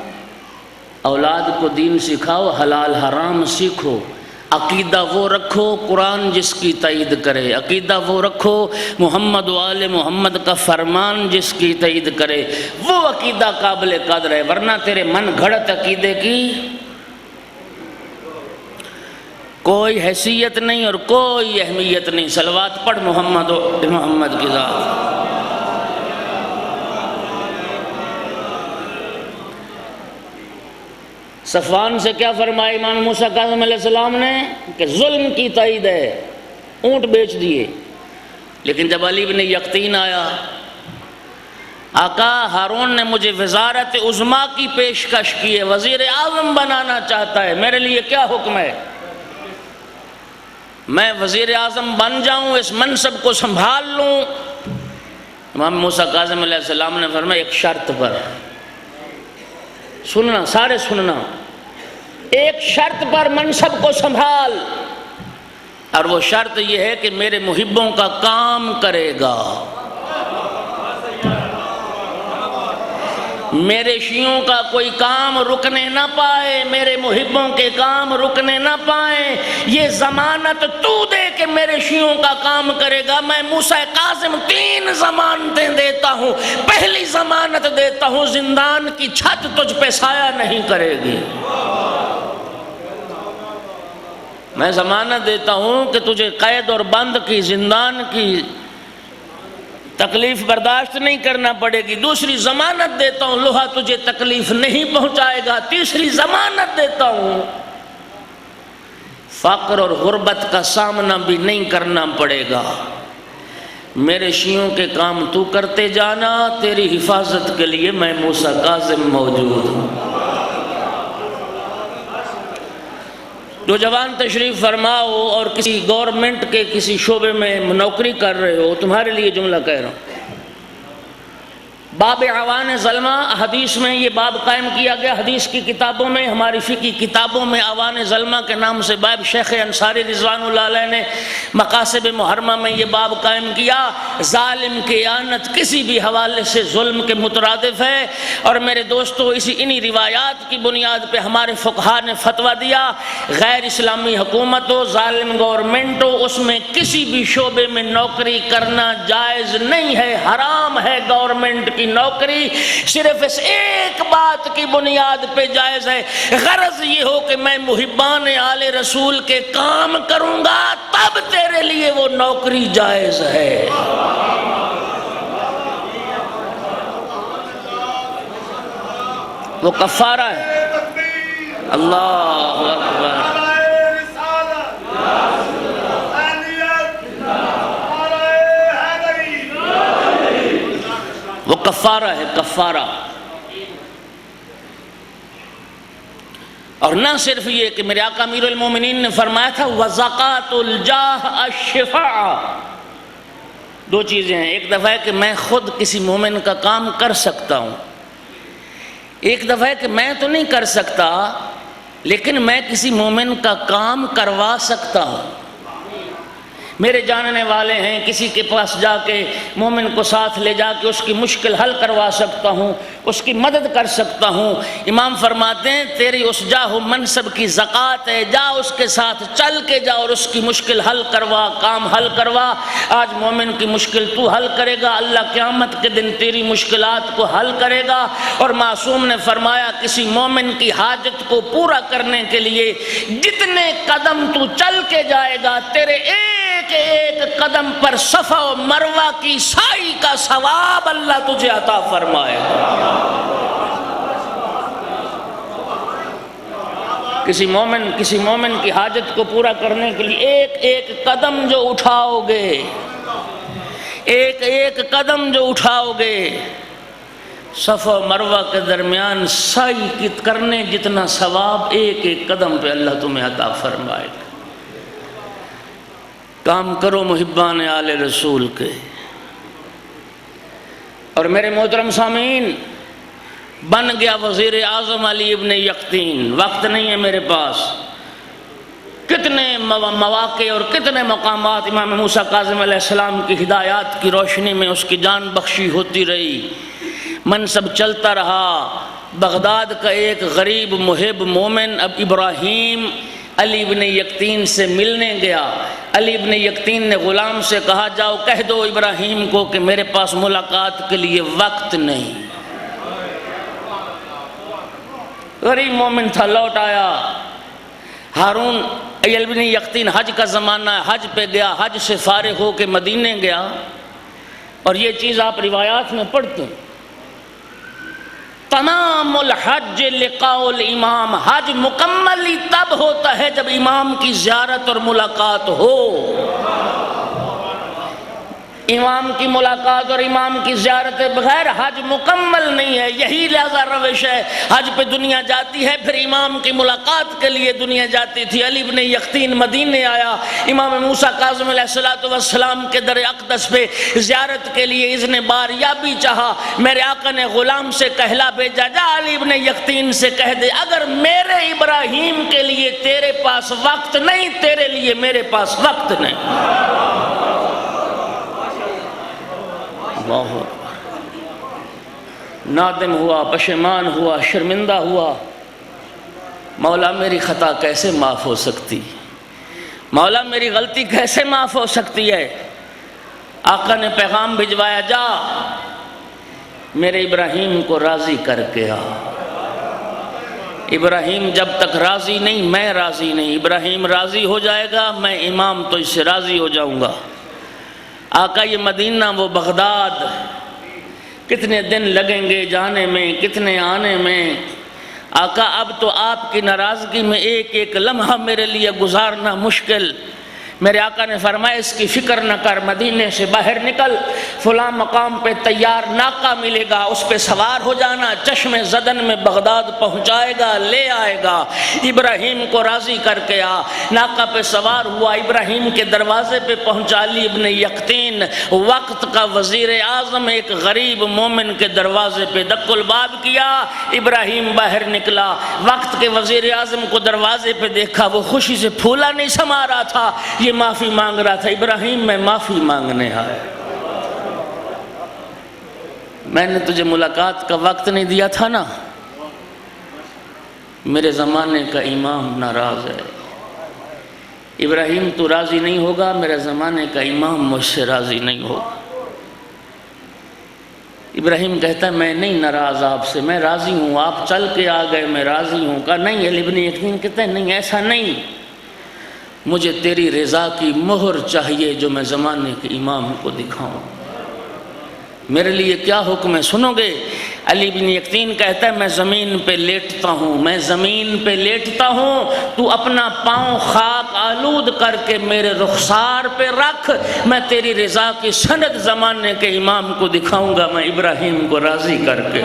اولاد کو دین سکھاؤ، حلال حرام سیکھو، عقیدہ وہ رکھو قرآن جس کی تائید کرے، عقیدہ وہ رکھو محمد و آل محمد کا فرمان جس کی تائید کرے، وہ عقیدہ قابل قدر ہے، ورنہ تیرے من گھڑت عقیدے کی کوئی حیثیت نہیں اور کوئی اہمیت نہیں۔ صلوات پڑھ محمد و محمد کی ذات۔ صفوان سے کیا فرمایا امام موسیٰ کاظم علیہ السلام نے کہ ظلم کی تائید ہے، اونٹ بیچ دیے۔ لیکن جب علی بن یقطین آیا، آقا ہارون نے مجھے وزارت عظمیٰ کی پیشکش کی ہے، وزیر اعظم بنانا چاہتا ہے، میرے لیے کیا حکم ہے؟ میں وزیر اعظم بن جاؤں، اس منصب کو سنبھال لوں؟ امام موسیٰ کاظم علیہ السلام نے فرمایا ایک شرط پر، سننا سارے سننا، ایک شرط پر منصب کو سنبھال، اور وہ شرط یہ ہے کہ میرے محبوں کا کام کرے گا، میرے شیعوں کا کوئی کام رکنے نہ پائے، میرے محبوں کے کام رکنے نہ پائیں۔ یہ ضمانت تو دے کہ میرے شیعوں کا کام کرے گا۔ میں موسیٰ کاظم 3 ضمانتیں دیتا ہوں۔ پہلی ضمانت دیتا ہوں، زندان کی چھت تجھ پہ سایہ نہیں کرے گی۔ میں ضمانت دیتا ہوں کہ تجھے قید اور بند کی، زندان کی تکلیف برداشت نہیں کرنا پڑے گی۔ دوسری ضمانت دیتا ہوں، لوہا تجھے تکلیف نہیں پہنچائے گا۔ تیسری ضمانت دیتا ہوں، فقر اور غربت کا سامنا بھی نہیں کرنا پڑے گا۔ میرے شیعوں کے کام تو کرتے جانا، تیری حفاظت کے لیے میں موسیٰ کاظم موجود ہوں۔ جو جوان تشریف فرماؤ اور کسی گورنمنٹ کے کسی شعبے میں نوکری کر رہے ہو، تمہارے لیے جملہ کہہ رہا ہوں۔ باب اعوان ظلمہ، حدیث میں یہ باب قائم کیا گیا، حدیث کی کتابوں میں، ہماری فقہی کتابوں میں اعوان ظلمہ کے نام سے باب شیخ انصاری رضوان اللہ علیہ نے مقاصد محرمہ میں یہ باب قائم کیا۔ ظالم کی اعانت کسی بھی حوالے سے ظلم کے مترادف ہے، اور میرے دوستو انہی روایات کی بنیاد پہ ہمارے فقہا نے فتویٰ دیا، غیر اسلامی حکومت ہو، ظالم گورنمنٹ ہو، اس میں کسی بھی شعبے میں نوکری کرنا جائز نہیں ہے، حرام ہے گورنمنٹ کی نوکری، صرف اس ایک بات کی بنیاد پہ جائز ہے، غرض یہ ہو کہ میں محبان آل رسول کے کام کروں گا، تب تیرے لیے وہ نوکری جائز ہے۔ وہ کفارہ ہے۔ اللہ اکبر۔ وہ کفارہ ہے، کفارہ۔ اور نہ صرف یہ کہ میرے آقا امیر المومنین نے فرمایا تھا وَزَقَاتُ الْجَاهِ الشِّفَاعَ، دو چیزیں ہیں، ایک دفعہ ہے کہ میں خود کسی مومن کا کام کر سکتا ہوں، ایک دفعہ ہے کہ میں تو نہیں کر سکتا لیکن میں کسی مومن کا کام کروا سکتا ہوں۔ میرے جاننے والے ہیں، کسی کے پاس جا کے مومن کو ساتھ لے جا کے اس کی مشکل حل کروا سکتا ہوں، اس کی مدد کر سکتا ہوں۔ امام فرماتے ہیں تیری اس جاہ و منصب کی زکوٰۃ ہے، جا اس کے ساتھ چل کے جا اور اس کی مشکل حل کروا، کام حل کروا۔ آج مومن کی مشکل تو حل کرے گا، اللہ قیامت کے دن تیری مشکلات کو حل کرے گا۔ اور معصوم نے فرمایا کسی مومن کی حاجت کو پورا کرنے کے لیے جتنے قدم تو چل کے جائے گا، تیرے ایک قدم پر صفا و مروہ کی سائی کا ثواب اللہ تجھے عطا فرمائے گا۔ کسی مومن کی حاجت کو پورا کرنے کے لیے ایک قدم جو اٹھاؤ گے، ایک قدم جو اٹھاؤ گے، صفا و مروہ کے درمیان سعی کرنے جتنا ثواب ایک قدم پہ اللہ تمہیں عطا فرمائے گا۔ کام کرو محبان آل رسول کے۔ اور میرے محترم سامعین، بن گیا وزیر اعظم علی ابن یقطین، وقت نہیں ہے میرے پاس، کتنے مواقع اور کتنے مقامات امام موسیٰ کاظم علیہ السلام کی ہدایات کی روشنی میں اس کی جان بخشی ہوتی رہی، منصب چلتا رہا۔ بغداد کا ایک غریب محب مومن اب ابراہیم علی ابن یقطین سے ملنے گیا۔ علی ابن یقطین نے غلام سے کہا جاؤ کہہ دو ابراہیم کو کہ میرے پاس ملاقات کے لیے وقت نہیں۔ غریب مومن تھا، لوٹ آیا۔ ہارون علی ابن یقطین حج کا زمانہ ہے، حج پہ گیا، حج سے فارغ ہو کے مدینے گیا، اور یہ چیز آپ روایات میں پڑھتے ہیں، تمام الحج لقاء الامام، حج مکمل ہی تب ہوتا ہے جب امام کی زیارت اور ملاقات ہو۔ امام کی ملاقات اور امام کی زیارت بغیر حج مکمل نہیں ہے، یہی لہذا روش ہے۔ حج پہ دنیا جاتی ہے، پھر امام کی ملاقات کے لیے دنیا جاتی تھی۔ علی ابن یقطین مدینے آیا، امام موسیٰ کاظم علیہ السلام کے در اقدس پہ زیارت کے لیے اذن باریابی چاہا۔ میرے آقا نے غلام سے کہلا بھیجا جا علی ابن یقطین سے کہہ دے اگر میرے ابراہیم کے لیے تیرے پاس وقت نہیں، تیرے لیے میرے پاس وقت نہیں۔ نادم ہوا، پشیمان ہوا، شرمندہ ہوا، مولا میری خطا کیسے معاف ہو سکتی، مولا میری غلطی کیسے معاف ہو سکتی ہے۔ آقا نے پیغام بھجوایا جا میرے ابراہیم کو راضی کر کے آ۔ ابراہیم جب تک راضی نہیں میں راضی نہیں، ابراہیم راضی ہو جائے گا میں امام تو اس سے راضی ہو جاؤں گا۔ آقا یہ مدینہ وہ بغداد، کتنے دن لگیں گے جانے میں، کتنے آنے میں۔ آقا اب تو آپ کی ناراضگی میں ایک لمحہ میرے لیے گزارنا مشکل۔ میرے آقا نے فرمایا اس کی فکر نہ کر، مدینے سے باہر نکل، فلاں مقام پہ تیار ناکہ ملے گا، اس پہ سوار ہو جانا، چشم زدن میں بغداد پہنچائے گا، لے آئے گا۔ ابراہیم کو راضی کر کے آ۔ ناکہ پہ سوار ہوا، ابراہیم کے دروازے پہ پہنچا۔ علی ابن یقطین وقت کا وزیر اعظم ایک غریب مومن کے دروازے پہ دق الباب کیا، ابراہیم باہر نکلا۔ وقت کے وزیر اعظم کو دروازے پہ دیکھا، وہ خوشی سے پھولا نہیں سما رہا تھا، یہ معافی مانگ رہا تھا۔ ابراہیم میں معافی مانگنے آیا، میں نے تجھے ملاقات کا وقت نہیں دیا تھا نا، میرے زمانے کا امام ناراض ہے۔ ابراہیم تو راضی نہیں ہوگا، میرے زمانے کا امام مجھ سے راضی نہیں ہوگا۔ ابراہیم کہتا ہے میں نہیں ناراض آپ سے، میں راضی ہوں، آپ چل کے آ گئے میں راضی ہوں۔ کہا نہیں، علی ابن یقطین کہتا ہے نہیں ایسا نہیں، مجھے تیری رضا کی مہر چاہیے جو میں زمانے کے امام کو دکھاؤں۔ میرے لیے کیا حکم ہے سنو گے؟ علی بن یقطین کہتا ہے میں زمین پہ لیٹتا ہوں، میں زمین پہ لیٹتا ہوں، تو اپنا پاؤں خاک آلود کر کے میرے رخسار پہ رکھ، میں تیری رضا کی سند زمانے کے امام کو دکھاؤں گا، میں ابراہیم کو راضی کر کے۔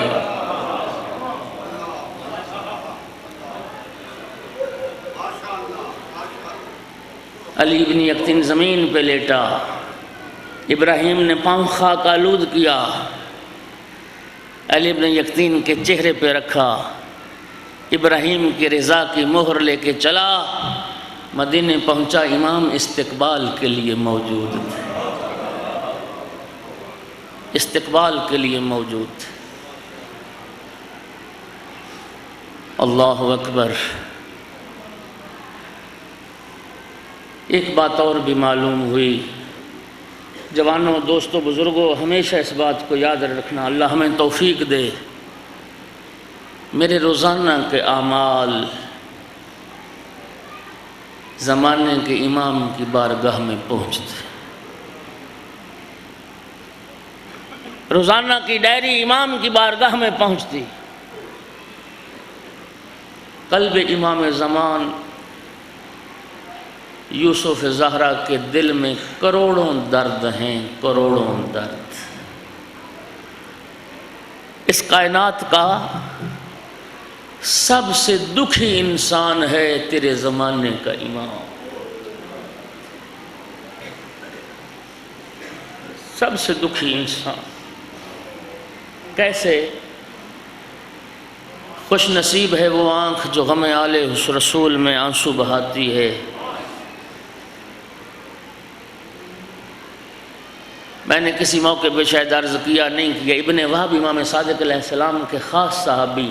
علی بن یقطین زمین پہ لیٹا، ابراہیم نے پاؤں خاک آلود کیا، علی بن یقطین کے چہرے پہ رکھا، ابراہیم کی رضا کی مہر لے کے چلا، مدینے پہنچا، امام استقبال کے لیے موجود تھے، استقبال کے لیے موجود تھے۔ اللہ اکبر۔ ایک بات اور بھی معلوم ہوئی، جوانوں، دوستوں، بزرگوں، ہمیشہ اس بات کو یاد رکھنا، اللہ ہمیں توفیق دے، میرے روزانہ کے اعمال زمانے کے امام کی بارگاہ میں پہنچتے، روزانہ کی ڈائری امام کی بارگاہ میں پہنچتی۔ قلب امام زمان یوسف زہرا کے دل میں کروڑوں درد ہیں، کروڑوں درد۔ اس کائنات کا سب سے دکھی انسان ہے تیرے زمانے کا امام، سب سے دکھی انسان۔ کیسے؟ خوش نصیب ہے وہ آنکھ جو غم آل رسول میں آنسو بہاتی ہے۔ میں نے کسی موقع پہ شاید عرض کیا نہیں کیا، ابن وہب امام صادق علیہ السلام کے خاص صحابی،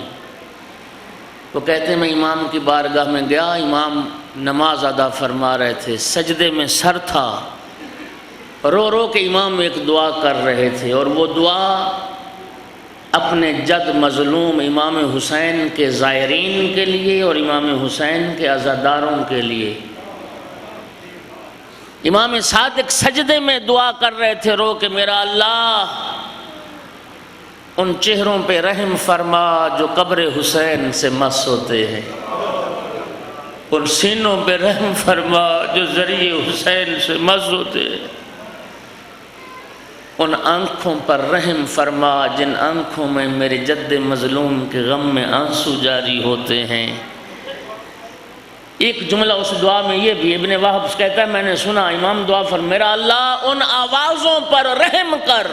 وہ کہتے ہیں میں امام کی بارگاہ میں گیا، امام نماز ادا فرما رہے تھے، سجدے میں سر تھا، رو رو کے امام ایک دعا کر رہے تھے، اور وہ دعا اپنے جد مظلوم امام حسین کے زائرین کے لیے اور امام حسین کے عزاداروں کے لیے۔ امام صادق سجدے میں دعا کر رہے تھے رو کہ میرا اللہ ان چہروں پہ رحم فرما جو قبر حسین سے مس ہوتے ہیں، ان سینوں پہ رحم فرما جو ذریعے حسین سے مس ہوتے ہیں، ان آنکھوں پر رحم فرما جن آنکھوں میں میرے جد مظلوم کے غم میں آنسو جاری ہوتے ہیں۔ ایک جملہ اس دعا میں یہ بھی، ابن وہب کہتا ہے میں نے سنا امام دعا فرما میرا اللہ ان آوازوں پر رحم کر،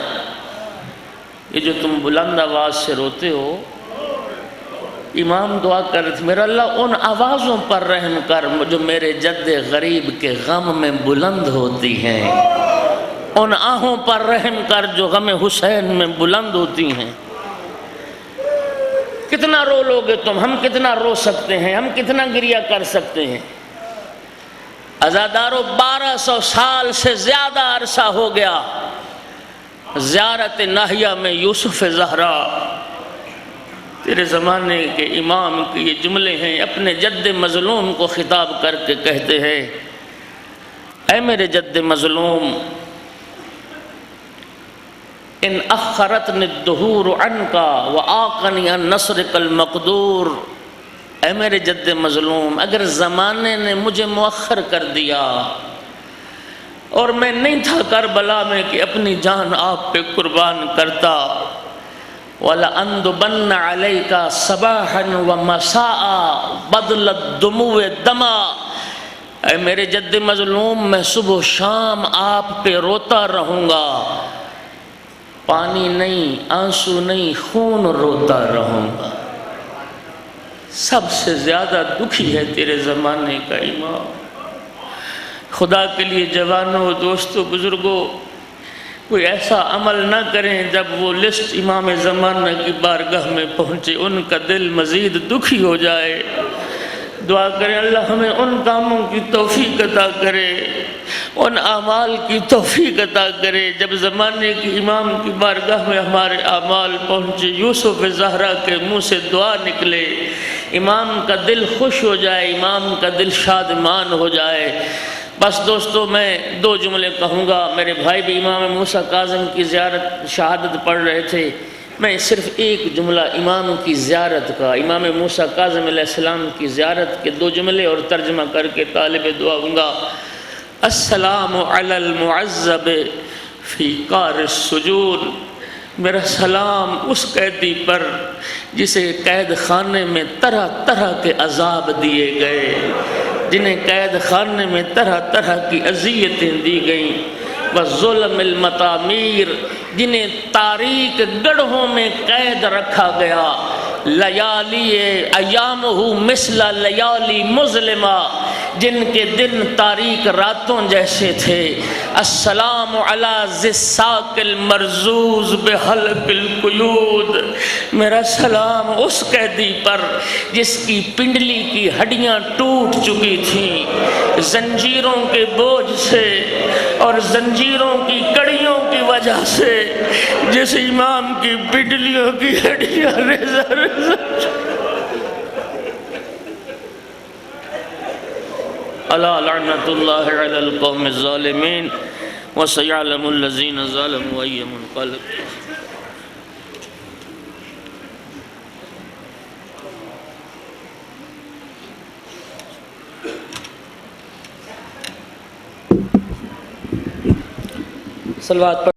یہ جو تم بلند آواز سے روتے ہو، امام دعا کر میرا اللہ ان آوازوں پر رحم کر جو میرے جد غریب کے غم میں بلند ہوتی ہیں، ان آہوں پر رحم کر جو غم حسین میں بلند ہوتی ہیں۔ کتنا رو لوگے تم، ہم کتنا رو سکتے ہیں، ہم کتنا گریہ کر سکتے ہیں۔ عزادارو 1200 سال سے زیادہ عرصہ ہو گیا زیارت ناہیہ میں یوسف زہرا، تیرے زمانے کے امام کے یہ جملے ہیں، اپنے جد مظلوم کو خطاب کر کے کہتے ہیں اے میرے جد مظلوم، ان اخرتنی الدہور عنکا وآقنی عن نصرک المقدور، اے میرے جد مظلوم اگر زمانے نے مجھے مؤخر کر دیا اور میں نہیں تھا کربلا میں کہ اپنی جان آپ پہ قربان کرتا، وَلَأَنْدُبَنَّ عَلَيْكَ صَبَاحًا وَمَسَاءً بَدْلَ الدُّمُوِ دَمًا، اے میرے جد مظلوم میں صبح و شام آپ پہ روتا رہوں گا، پانی نہیں، آنسو نہیں، خون روتا رہوں گا۔ سب سے زیادہ دکھی ہے تیرے زمانے کا امام۔ خدا کے لیے جوانوں، دوستوں، بزرگوں، کوئی ایسا عمل نہ کریں جب وہ لسٹ امام زمانہ کی بارگاہ میں پہنچے ان کا دل مزید دکھی ہو جائے۔ دعا کریں اللہ ہمیں ان کاموں کی توفیق عطا کرے، ان اعمال کی توفیق عطا کرے جب زمانے کی امام کی بارگاہ میں ہمارے اعمال پہنچے، یوسف زہرا کے منہ سے دعا نکلے، امام کا دل خوش ہو جائے، امام کا دل شادمان ہو جائے۔ بس دوستو میں 2 جملے کہوں گا، میرے بھائی بھی امام موسیٰ کاظم کی زیارت شہادت پڑھ رہے تھے، میں صرف ایک جملہ امام کی زیارت کا، امام موسیٰ کاظم علیہ السلام کی زیارت کے 2 جملے اور ترجمہ کر کے طالب دعا ہوں گا۔ السلام علی المعذب فی قعر السجون، میرا سلام اس قیدی پر جسے قید خانے میں طرح طرح کے عذاب دیے گئے، جنہیں قید خانے میں طرح طرح کی اذیتیں دی گئیں، وظلم المطامیر، جنہیں تاریک گڑھوں میں قید رکھا گیا، لیالی ایامہ مثل لیالی مظلمہ، جن کے دن تاریک راتوں جیسے تھے۔ السلام علی ذی الساق المرزوز بحلق القیود، میرا سلام اس قیدی پر جس کی پنڈلی کی ہڈیاں ٹوٹ چکی تھیں زنجیروں کے بوجھ سے اور زنجیروں کی کڑیوں کی وجہ سے، جس امام کی پنڈلیوں کی ہڈیاں ریزہ ریزہ الا لعنت اللہ علی القوم الظالمین وسيعلم الذين ظلموا أي منقلب۔ صلوات